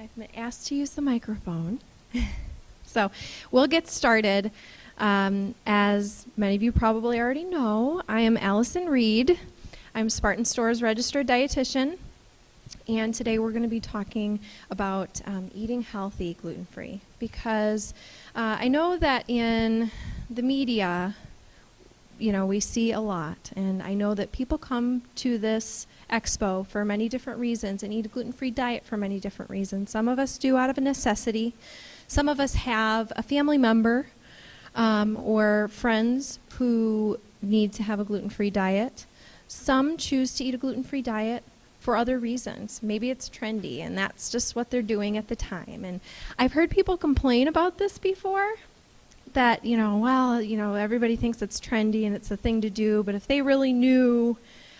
I've been asked to use the microphone. So we'll get started. As many of you probably already know, I am Allison Reed. I'm Spartan Store's registered dietitian. And today we're going to be talking about eating healthy, gluten-free. Because I know that in the media, we see a lot. And I know that people come to this expo for many different reasons and eat a gluten-free diet for many different reasons. Some of us do out of a necessity. Some of us have a family member or friends who need to have a gluten-free diet. Some choose to eat a gluten-free diet for other reasons. Maybe it's trendy and that's just what they're doing at the time. And I've heard people complain about this before, that, everybody thinks it's trendy and it's a thing to do, but if they really knew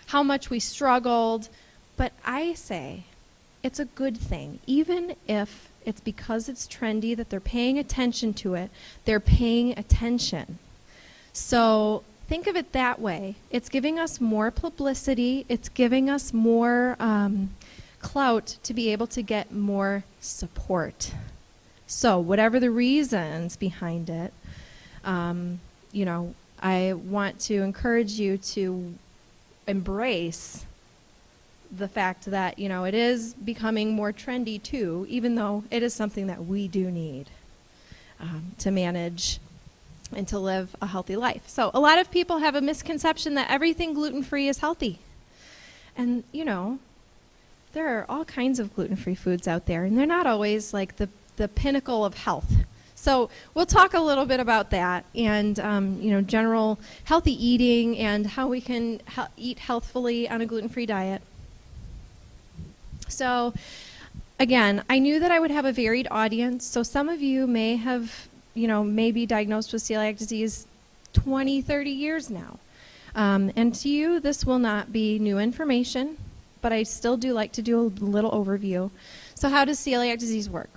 how much we struggled. But I say it's a good thing. Even if it's because it's trendy that they're paying attention to it, they're paying attention. So think of it that way. It's giving us more publicity. It's giving us more clout to be able to get more support. So whatever the reasons behind it, I want to encourage you to embrace the fact that, it is becoming more trendy too, even though it is something that we do need to manage and to live a healthy life. So a lot of people have a misconception that everything gluten-free is healthy. And, there are all kinds of gluten-free foods out there, and they're not always like the pinnacle of health. So we'll talk a little bit about that and, general healthy eating and how we can eat healthfully on a gluten-free diet. So, again, I knew that I would have a varied audience. So some of you may have, may be diagnosed with celiac disease 20, 30 years now. And to you, this will not be new information, but I still do like to do a little overview. So how does celiac disease work?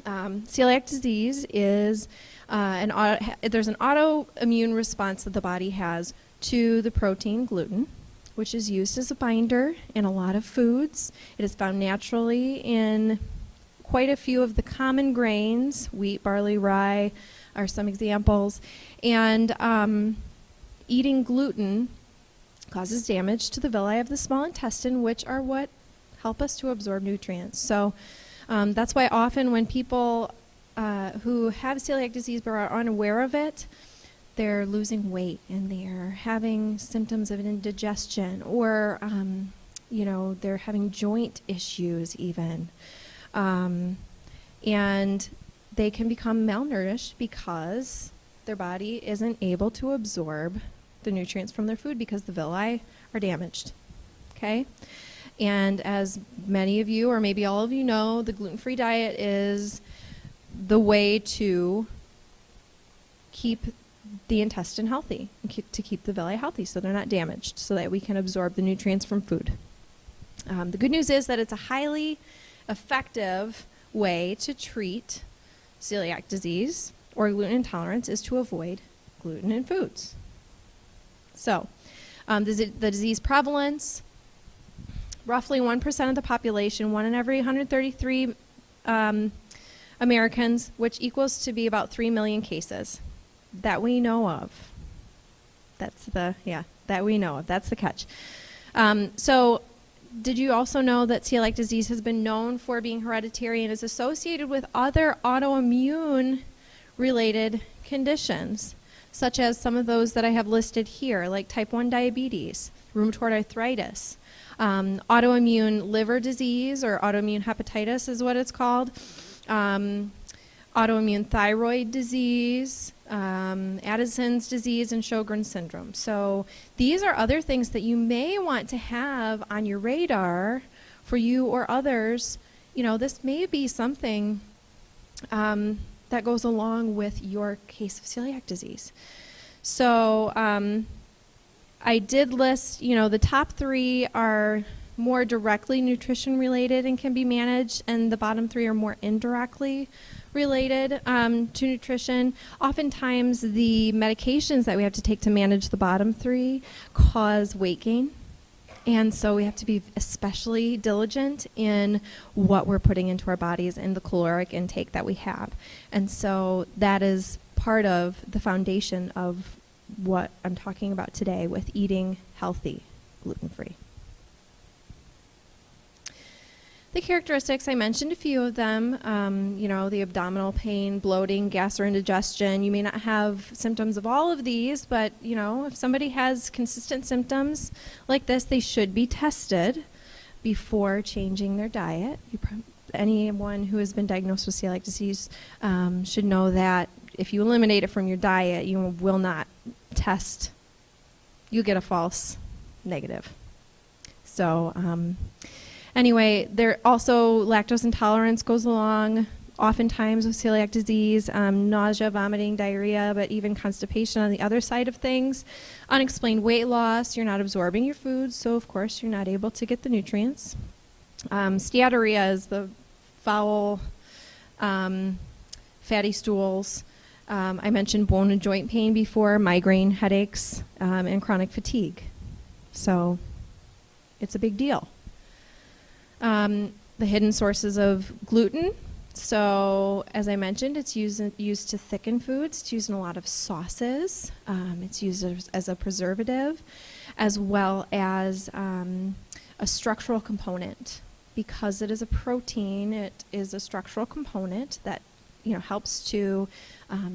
Celiac disease is there's an autoimmune response that the body has to the protein gluten, which is used as a binder in a lot of foods. It is found naturally in quite a few of the common grains. Wheat, barley, rye are some examples. And eating gluten causes damage to the villi of the small intestine, which are what help us to absorb nutrients. So that's why often when people who have celiac disease but are unaware of it, they're losing weight and they're having symptoms of indigestion, or they're having joint issues even. And they can become malnourished because their body isn't able to absorb the nutrients from their food because the villi are damaged. Okay? And as many of you, or maybe all of you know, the gluten-free diet is the way to keep the intestine healthy, and to keep the villi healthy so they're not damaged, so that we can absorb the nutrients from food. The good news is that it's a highly effective way to treat celiac disease or gluten intolerance is to avoid gluten in foods. So the disease prevalence, roughly 1% of the population, 1 in every 133 Americans, which equals to be about 3 million cases that we know of. That we know of. That's the catch. So did you also know that celiac disease has been known for being hereditary and is associated with other autoimmune related conditions, such as some of those that I have listed here, like type 1 diabetes, rheumatoid arthritis, autoimmune liver disease, or autoimmune hepatitis is what it's called, autoimmune thyroid disease, Addison's disease, and Sjogren's syndrome. So these are other things that you may want to have on your radar for you or others. This may be something that goes along with your case of celiac disease. So I did list, the top 3 are more directly nutrition related and can be managed, and the bottom 3 are more indirectly related to nutrition. Oftentimes the medications that we have to take to manage the bottom 3 cause weight gain. And so we have to be especially diligent in what we're putting into our bodies and the caloric intake that we have. And so that is part of the foundation of what I'm talking about today with eating healthy, gluten-free. The characteristics, I mentioned a few of them, the abdominal pain, bloating, gas or indigestion. You may not have symptoms of all of these, but, if somebody has consistent symptoms like this, they should be tested before changing their diet. Anyone who has been diagnosed with celiac disease should know that if you eliminate it from your diet, you will not test. You get a false negative. So, anyway, there also lactose intolerance goes along oftentimes with celiac disease, nausea, vomiting, diarrhea, but even constipation on the other side of things. Unexplained weight loss, you're not absorbing your food, so of course you're not able to get the nutrients. Steatorrhea is the foul, fatty stools. I mentioned bone and joint pain before, migraine, headaches, and chronic fatigue. So it's a big deal. The hidden sources of gluten. So, as I mentioned, it's used to thicken foods. It's used in a lot of sauces. It's used as a preservative, as well as a structural component. Because it is a protein, it is a structural component that helps to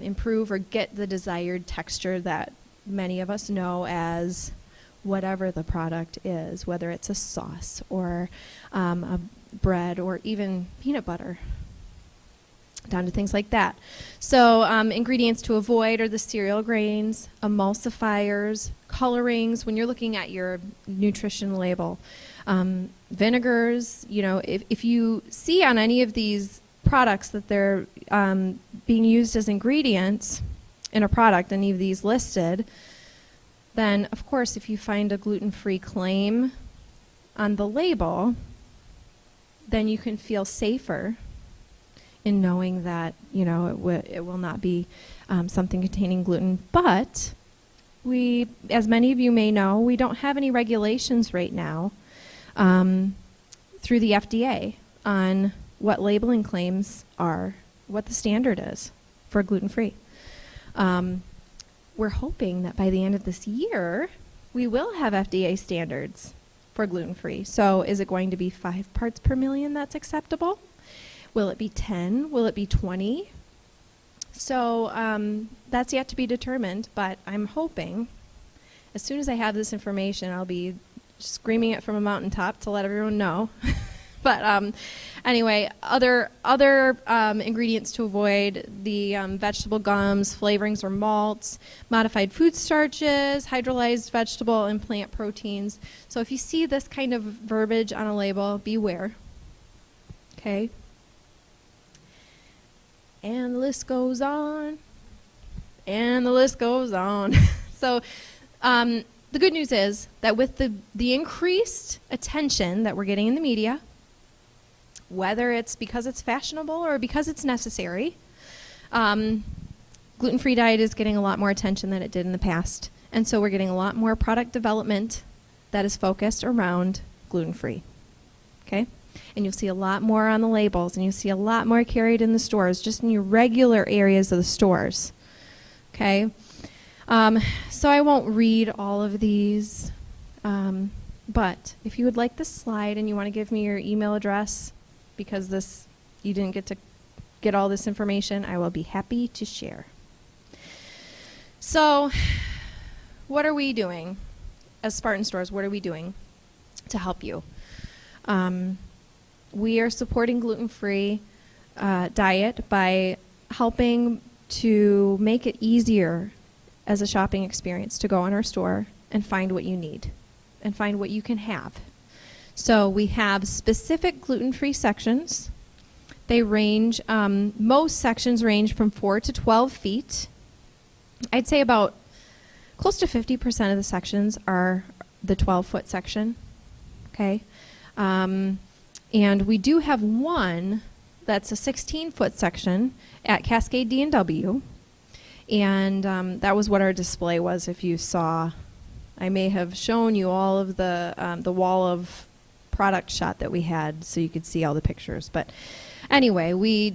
improve or get the desired texture that many of us know as whatever the product is, whether it's a sauce or a bread or even peanut butter, down to things like that. So ingredients to avoid are the cereal grains, emulsifiers, colorings. When you're looking at your nutrition label, vinegars, if you see on any of these products that they're being used as ingredients in a product, any of these listed, then, of course, if you find a gluten-free claim on the label, then you can feel safer in knowing that, it will not be something containing gluten. But we, as many of you may know, we don't have any regulations right now through the FDA on what labeling claims are, what the standard is for gluten-free. We're hoping that by the end of this year, we will have FDA standards for gluten-free. So is it going to be 5 parts per million that's acceptable? Will it be 10? Will it be 20? So that's yet to be determined, but I'm hoping as soon as I have this information, I'll be screaming it from a mountaintop to let everyone know. But anyway, other ingredients to avoid, the vegetable gums, flavorings or malts, modified food starches, hydrolyzed vegetable and plant proteins. So if you see this kind of verbiage on a label, beware. Okay? And the list goes on. And the list goes on. So the good news is that with the increased attention that we're getting in the media, whether it's because it's fashionable or because it's necessary, gluten-free diet is getting a lot more attention than it did in the past. And so we're getting a lot more product development that is focused around gluten-free. Okay? And you'll see a lot more on the labels, and you'll see a lot more carried in the stores, just in your regular areas of the stores. Okay? So I won't read all of these, but if you would like this slide and you want to give me your email address, because you didn't get to get all this information, I will be happy to share. So what are we doing as Spartan Stores? What are we doing to help you? We are supporting gluten-free diet by helping to make it easier as a shopping experience to go in our store and find what you need and find what you can have. So we have specific gluten-free sections. They range, most sections range from 4 to 12 feet. I'd say about close to 50% of the sections are the 12-foot section. Okay? And we do have one that's a 16-foot section at Cascade D&W. And that was what our display was if you saw I may have shown you all of the wall of product shot that we had so you could see all the pictures. But anyway, we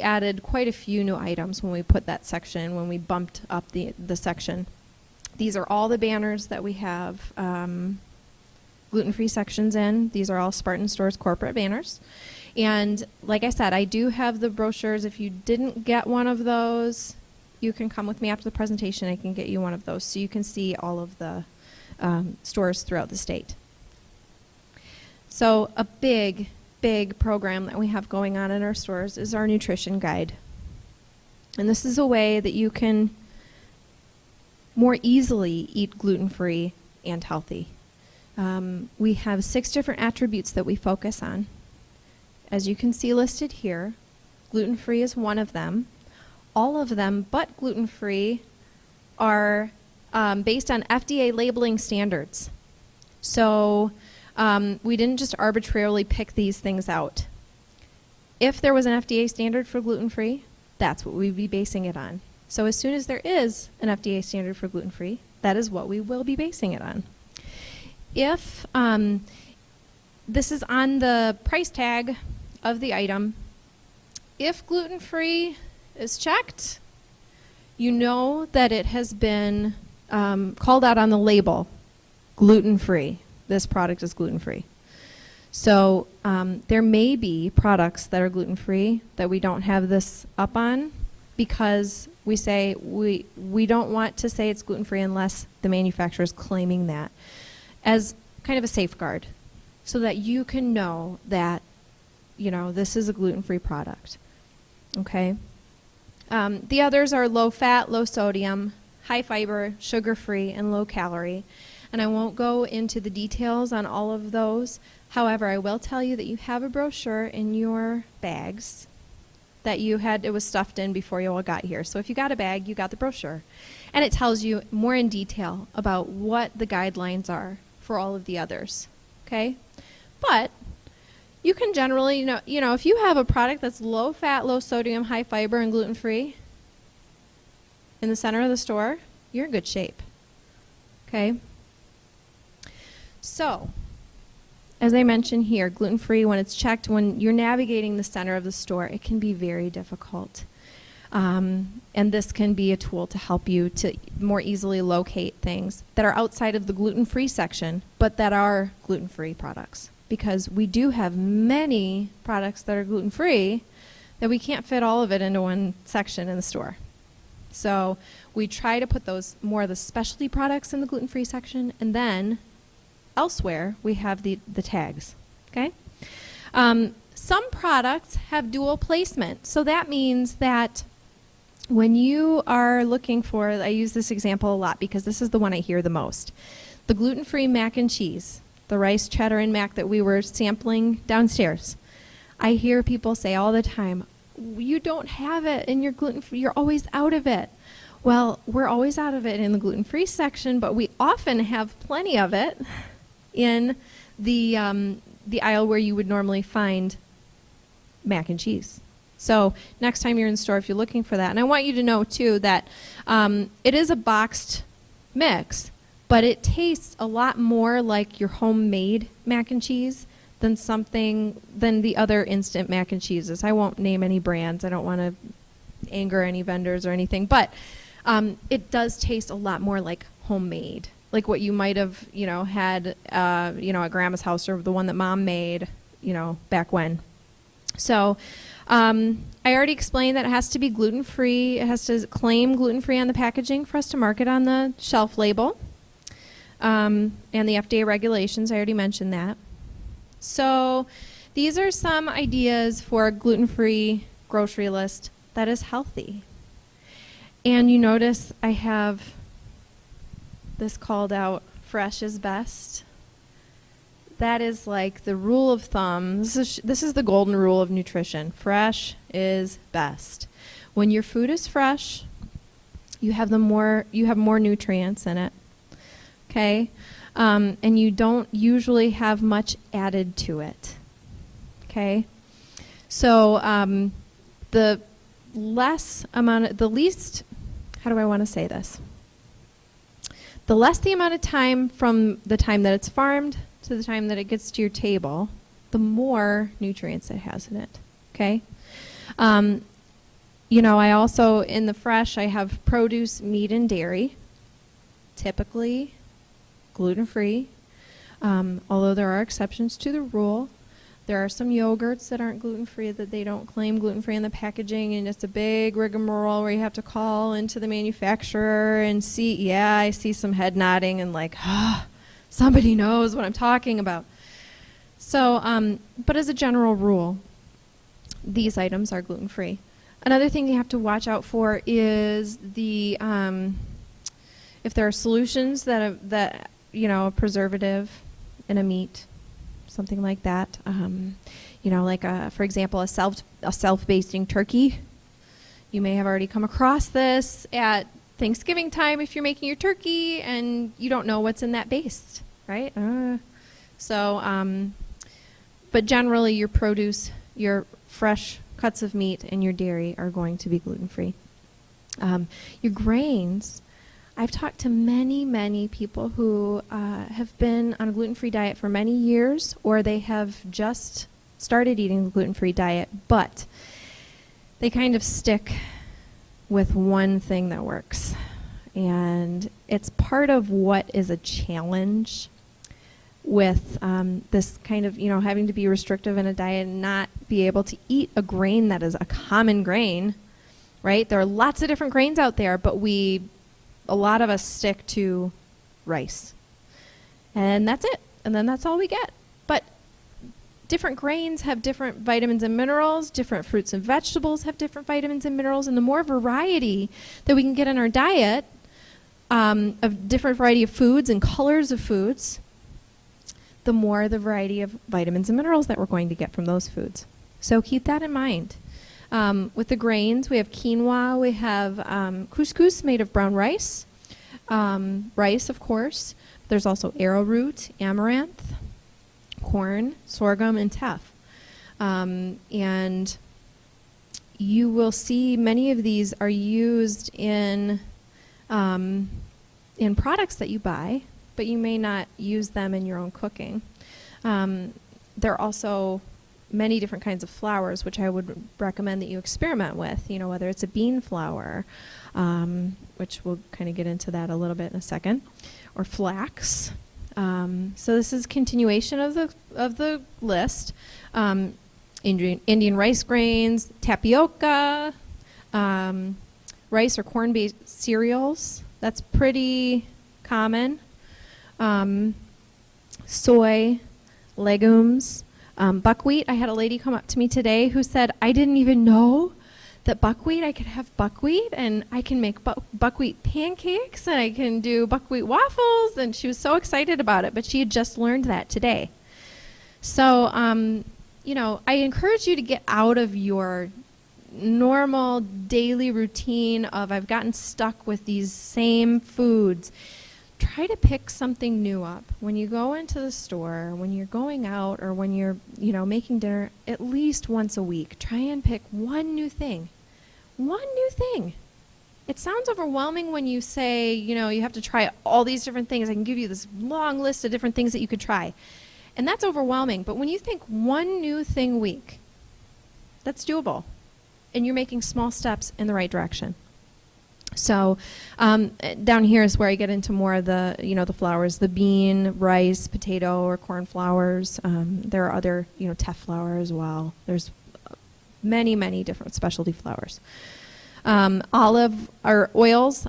added quite a few new items when we put that section, when we bumped up the section. These are all the banners that we have gluten-free sections in. These are all Spartan Stores corporate banners. And like I said, I do have the brochures. If you didn't get one of those, you can come with me after the presentation. I can get you one of those so you can see all of the stores throughout the state. So a big program that we have going on in our stores is our nutrition guide. And this is a way that you can more easily eat gluten-free and healthy. We have 6 different attributes that we focus on. As you can see listed here, gluten-free is one of them. All of them but gluten-free are based on FDA labeling standards. So we didn't just arbitrarily pick these things out. If there was an FDA standard for gluten-free, that's what we'd be basing it on. So as soon as there is an FDA standard for gluten-free, that is what we will be basing it on. If this is on the price tag of the item, if gluten-free is checked, you know that it has been called out on the label, gluten-free. This product is gluten-free. So there may be products that are gluten-free that we don't have this up on because we say we don't want to say it's gluten-free unless the manufacturer is claiming that as kind of a safeguard so that you can know that, you know, this is a gluten-free product. Okay? The others are low fat, low sodium, high fiber, sugar-free, and low calorie. And I won't go into the details on all of those. However, I will tell you that you have a brochure in your bags that it was stuffed in before you all got here. So if you got a bag, you got the brochure. And it tells you more in detail about what the guidelines are for all of the others. Okay? But you can generally, you know, if you have a product that's low fat, low sodium, high fiber, and gluten-free in the center of the store, you're in good shape. Okay? So, as I mentioned here, gluten-free, when it's checked, when you're navigating the center of the store, it can be very difficult. And this can be a tool to help you to more easily locate things that are outside of the gluten-free section, but that are gluten-free products. Because we do have many products that are gluten-free that we can't fit all of it into one section in the store. So we try to put those more of the specialty products in the gluten-free section, and then elsewhere we have the tags. Okay? Some products have dual placement. So that means that when you are looking for, I use this example a lot because this is the one I hear the most, the gluten-free mac and cheese, the rice, cheddar, and mac that we were sampling downstairs. I hear people say all the time, you don't have it in your gluten-free, you're always out of it. Well, we're always out of it in the gluten-free section, but we often have plenty of it in the aisle where you would normally find mac and cheese. So next time you're in the store, if you're looking for that, and I want you to know too that it is a boxed mix, but it tastes a lot more like your homemade mac and cheese than the other instant mac and cheeses. I won't name any brands. I don't want to anger any vendors or anything, but it does taste a lot more like homemade, like what you might have, had, at Grandma's house or the one that Mom made, back when. So I already explained that it has to be gluten-free. It has to claim gluten-free on the packaging for us to mark it on the shelf label. And the FDA regulations, I already mentioned that. So these are some ideas for a gluten-free grocery list that is healthy. And you notice I have this called out, fresh is best. That is like the rule of thumb. This is the golden rule of nutrition. Fresh is best. When your food is fresh, you have more nutrients in it. Okay? And you don't usually have much added to it. Okay? So the least, how do I want to say this? The less the amount of time from the time that it's farmed to the time that it gets to your table, the more nutrients it has in it, okay? I also, in the fresh, I have produce, meat, and dairy, typically gluten-free, although there are exceptions to the rule. There are some yogurts that aren't gluten-free, that they don't claim gluten-free in the packaging, and it's a big rigmarole where you have to call into the manufacturer and see, I see some head nodding and like, somebody knows what I'm talking about. So, but as a general rule, these items are gluten-free. Another thing you have to watch out for is the, if there are solutions that a preservative in a meat, something like that. For example, a self-basting turkey. You may have already come across this at Thanksgiving time if you're making your turkey and you don't know what's in that base, right? But generally your produce, your fresh cuts of meat, and your dairy are going to be gluten-free. Your grains, I've talked to many people who have been on a gluten-free diet for many years, or they have just started eating the gluten-free diet, but they kind of stick with one thing that works. And it's part of what is a challenge with this kind of, having to be restrictive in a diet and not be able to eat a grain that is a common grain, right? There are lots of different grains out there, but a lot of us stick to rice. And that's it. And then that's all we get. But different grains have different vitamins and minerals. Different fruits and vegetables have different vitamins and minerals. And the more variety that we can get in our diet, of different variety of foods and colors of foods, the more the variety of vitamins and minerals that we're going to get from those foods. So keep that in mind. With the grains, we have quinoa, we have couscous made of brown rice, rice, of course. There's also arrowroot, amaranth, corn, sorghum, and teff. And you will see many of these are used in products that you buy, but you may not use them in your own cooking. There are also many different kinds of flours, which I would recommend that you experiment with, whether it's a bean flour, which we'll kind of get into that a little bit in a second, or flax. So this is continuation of the list. Indian rice grains, tapioca, rice or corn-based cereals. That's pretty common. Soy, legumes, buckwheat. I had a lady come up to me today who said, I didn't even know that I could have buckwheat, and I can make buckwheat pancakes, and I can do buckwheat waffles, and she was so excited about it, but she had just learned that today. So, I encourage you to get out of your normal daily routine of I've gotten stuck with these same foods. Try to pick something new up. When you go into the store, when you're going out, or when you're, making dinner, at least once a week, try and pick one new thing. One new thing. It sounds overwhelming when you say, you have to try all these different things. I can give you this long list of different things that you could try. And that's overwhelming. But when you think one new thing a week, that's doable. And you're making small steps in the right direction. So down here is where I get into more of the, the flours, the bean, rice, potato, or corn flours. There are other, teff flour as well. There's many different specialty flours. Olive oil,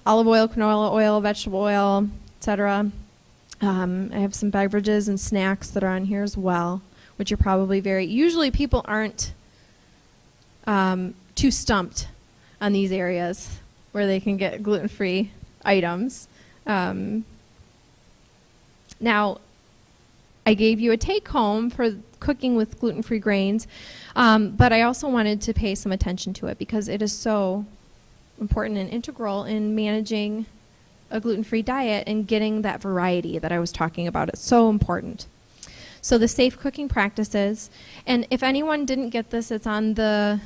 canola oil, vegetable oil, etc. I have some beverages and snacks that are on here as well, which are probably usually people aren't too stumped on these areas where they can get gluten-free items. Now, I gave you a take-home for cooking with gluten-free grains, but I also wanted to pay some attention to it because it is so important and integral in managing a gluten-free diet and getting that variety that I was talking about. It's so important. So the safe cooking practices, and if anyone didn't get this, it's on the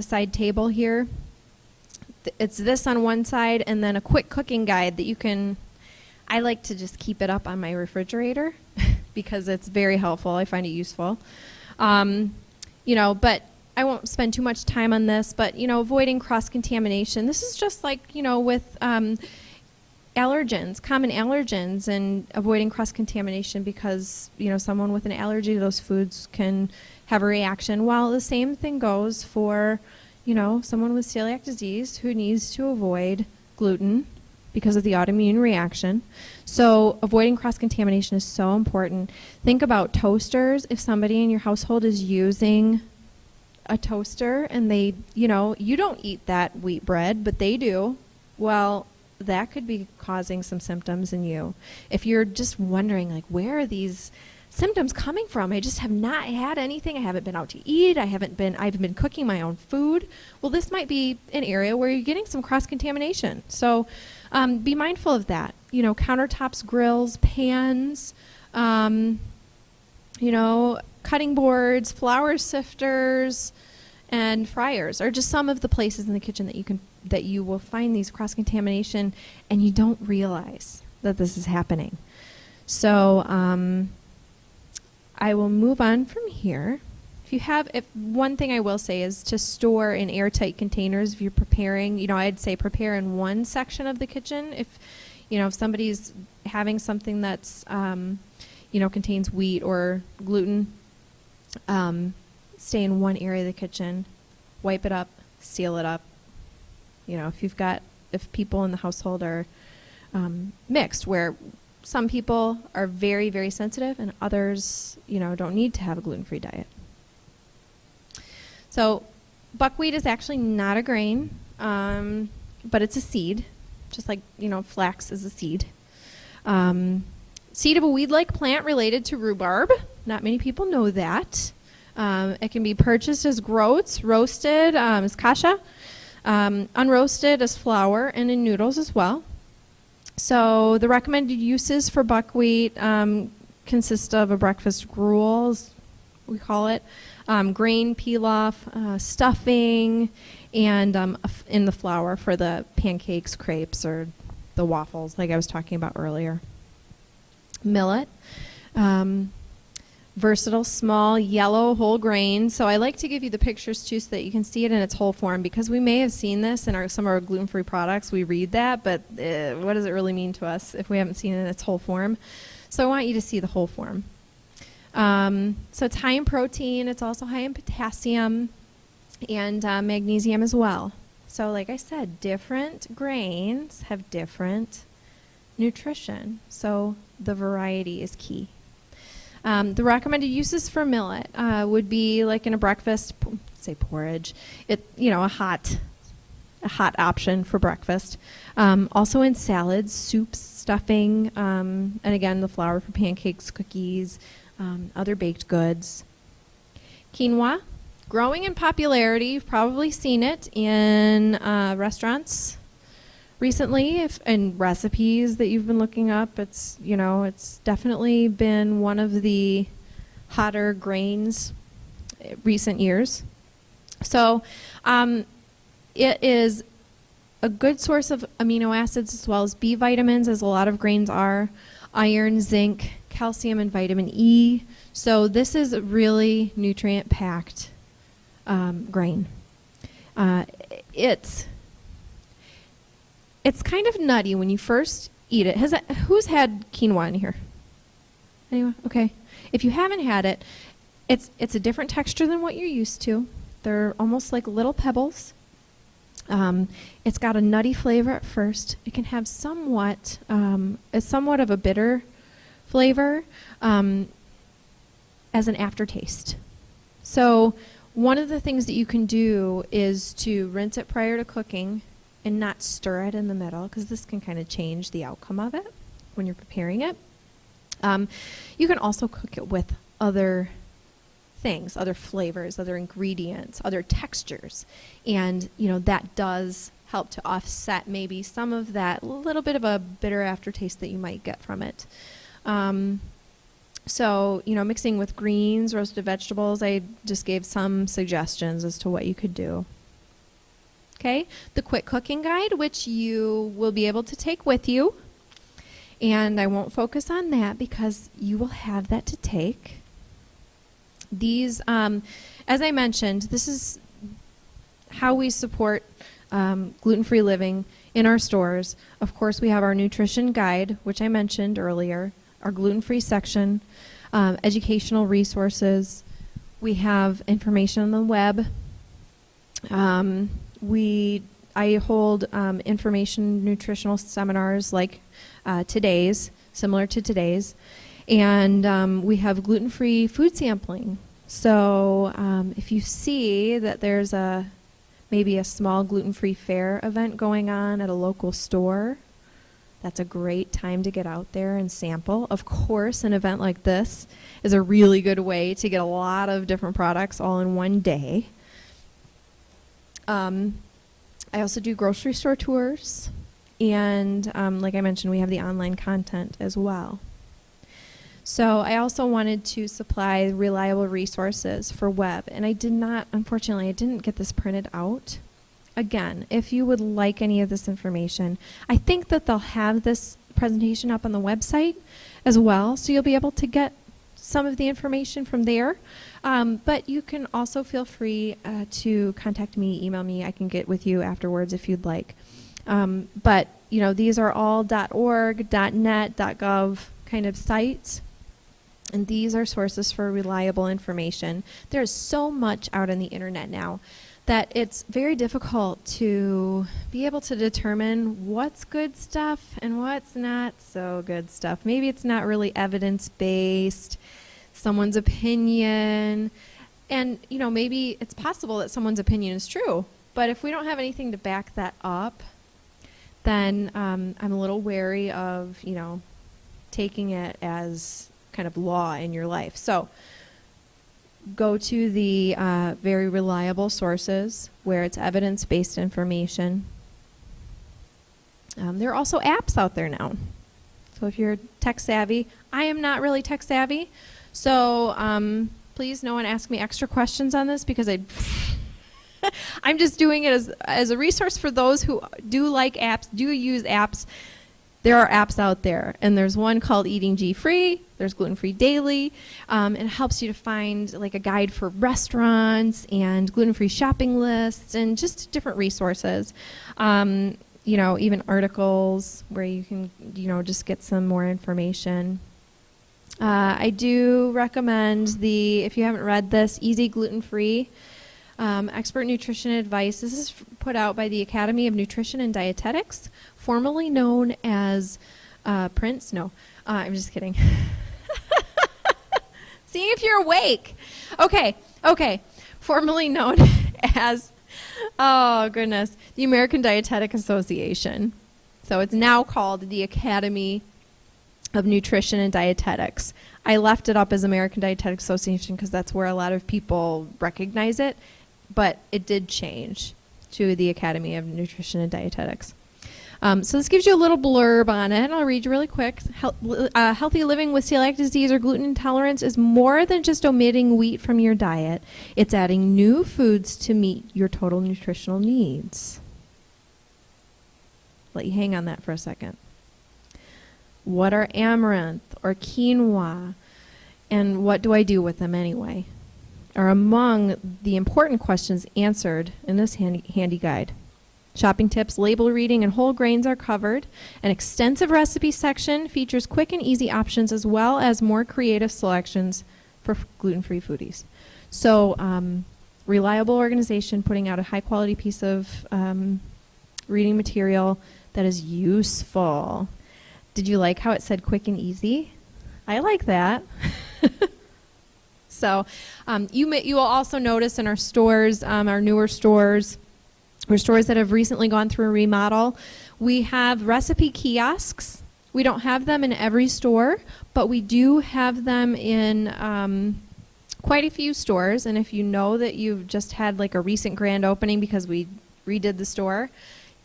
side table here. It's this on one side, and then a quick cooking guide that you can, I like to just keep it up on my refrigerator because it's very helpful. I find it useful. But I won't spend too much time on this, but, avoiding cross-contamination. This is just like, with allergens, common allergens, and avoiding cross-contamination because, someone with an allergy to those foods can have a reaction. While the same thing goes for, someone with celiac disease who needs to avoid gluten because of the autoimmune reaction. So avoiding cross-contamination is so important. Think about toasters. If somebody in your household is using a toaster and they, you don't eat that wheat bread, but they do, well, that could be causing some symptoms in you. If you're just wondering, like, where are these symptoms coming from? I just have not had anything. I haven't been out to eat. I've been cooking my own food. Well, this might be an area where you're getting some cross-contamination. So be mindful of that. Countertops, grills, pans, cutting boards, flour sifters, and fryers are just some of the places in the kitchen that you will find these cross-contamination, and you don't realize that this is happening. So I will move on from here. If one thing I will say is to store in airtight containers if you're preparing. I'd say prepare in one section of the kitchen. If somebody's having something that's contains wheat or gluten, stay in one area of the kitchen, wipe it up, seal it up. If people in the household are mixed, where some people are very, very sensitive and others, don't need to have a gluten-free diet. So buckwheat is actually not a grain, but it's a seed, just like, flax is a seed. Seed of a weed-like plant related to rhubarb. Not many people know that. It can be purchased as groats, roasted as kasha, unroasted as flour, and in noodles as well. So the recommended uses for buckwheat consist of a breakfast gruel, as we call it, grain pilaf, stuffing, and in the flour for the pancakes, crepes, or the waffles, like I was talking about earlier. Millet. Versatile, small, yellow, whole grain. So I like to give you the pictures too so that you can see it in its whole form, because we may have seen this in some of our gluten-free products. We read that, but what does it really mean to us if we haven't seen it in its whole form? So I want you to see the whole form. So it's high in protein. It's also high in potassium and magnesium as well. So like I said, different grains have different nutrition. So the variety is key. The recommended uses for millet would be like in a breakfast, say porridge, a hot option for breakfast. Also in salads, soups, stuffing, and again the flour for pancakes, cookies, other baked goods. Quinoa, growing in popularity. You've probably seen it in restaurants recently, in recipes that you've been looking up. It's definitely been one of the hotter grains recent years. So it is a good source of amino acids as well as B vitamins, as a lot of grains are, iron, zinc, calcium, and vitamin E. So this is a really nutrient-packed grain. It's kind of nutty when you first eat it. Who's had quinoa in here? Anyone? Okay. If you haven't had it, it's a different texture than what you're used to. They're almost like little pebbles. It's got a nutty flavor at first. It can have somewhat of a bitter flavor as an aftertaste. So one of the things that you can do is to rinse it prior to cooking and not stir it in the middle, because this can kind of change the outcome of it when you're preparing it. You can also cook it with other things, other flavors, other ingredients, other textures, and that does help to offset maybe some of that little bit of a bitter aftertaste that you might get from it. So mixing with greens, roasted vegetables, I just gave some suggestions as to what you could do. Okay, the quick cooking guide, which you will be able to take with you. And I won't focus on that because you will have that to take. These, as I mentioned, this is how we support gluten-free living in our stores. Of course, we have our nutrition guide, which I mentioned earlier, our gluten-free section, educational resources. We have information on the web. I hold information nutritional seminars like today's, similar to today's, and we have gluten-free food sampling. So if you see that there's maybe a small gluten-free fair event going on at a local store, that's a great time to get out there and sample. Of course, an event like this is a really good way to get a lot of different products all in one day. I also do grocery store tours, and like I mentioned, we have the online content as well. So I also wanted to supply reliable resources for web, and unfortunately, I didn't get this printed out. Again, if you would like any of this information, I think that they'll have this presentation up on the website as well, so you'll be able to get some of the information from there. But you can also feel free to contact me, email me. I can get with you afterwards if you'd like. But these are all .org, .net, .gov kind of sites. And these are sources for reliable information. There's so much out on the internet now that it's very difficult to be able to determine what's good stuff and what's not so good stuff. Maybe it's not really evidence-based, someone's opinion, and maybe it's possible that someone's opinion is true, but if we don't have anything to back that up, then I'm a little wary of taking it as kind of law in your life. So go to the very reliable sources where it's evidence-based information. There are also apps out there now. So if you're tech savvy, I am not really tech savvy, so please no one ask me extra questions on this because I'm just doing it as a resource for those who do like apps, do use apps. There are apps out there, and there's one called Eating G-Free. There's Gluten Free Daily. It helps you to find like a guide for restaurants and gluten-free shopping lists and just different resources. Even articles where you can, just get some more information. I do recommend if you haven't read this, Easy Gluten Free Expert Nutrition Advice. This is put out by the Academy of Nutrition and Dietetics, formerly known as Prince. No, I'm just kidding. See if you're awake. Okay. Formerly known as, oh goodness, the American Dietetic Association. So it's now called the Academy of Nutrition and Dietetics. I left it up as American Dietetic Association because that's where a lot of people recognize it, but it did change to the Academy of Nutrition and Dietetics. So this gives you a little blurb on it. I'll read you really quick. Healthy living with celiac disease or gluten intolerance is more than just omitting wheat from your diet. It's adding new foods to meet your total nutritional needs. Let you hang on that for a second. What are amaranth or quinoa, and what do I do with them anyway, are among the important questions answered in this handy guide. Shopping tips, label reading, and whole grains are covered. An extensive recipe section features quick and easy options as well as more creative selections for gluten-free foodies. So, reliable organization putting out a high-quality piece of reading material that is useful. Did you like how it said quick and easy? I like that. So, you will also notice in our stores, our newer stores, or stores that have recently gone through a remodel, we have recipe kiosks. We don't have them in every store, but we do have them in quite a few stores. And if you know that you've just had like a recent grand opening because we redid the store,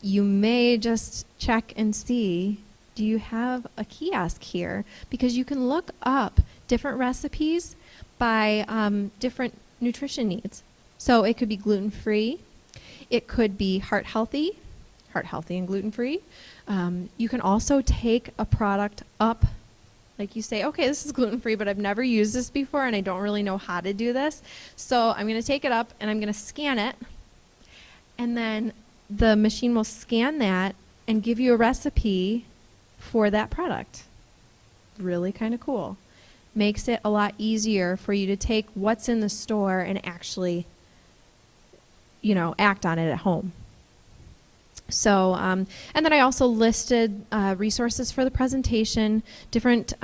you may just check and see, do you have a kiosk here? Because you can look up different recipes by different nutrition needs. So it could be gluten-free. It could be heart healthy, heart healthy and gluten-free. You can also take a product up, like you say, okay, this is gluten-free, but I've never used this before and I don't really know how to do this. So I'm going to take it up and I'm going to scan it. And then the machine will scan that and give you a recipe for that product. Really kind of cool. Makes it a lot easier for you to take what's in the store and actually, act on it at home. So, and then I also listed resources for the presentation, different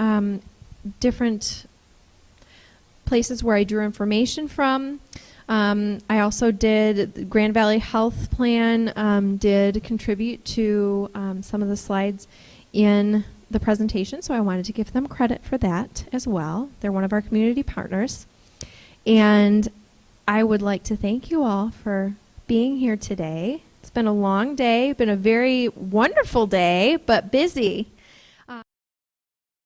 places where I drew information from. I also did Grand Valley Health Plan, did contribute to some of the slides in the presentation, so I wanted to give them credit for that as well. They're one of our community partners. And I would like to thank you all for being here today. It's been a long day, been a very wonderful day, but busy.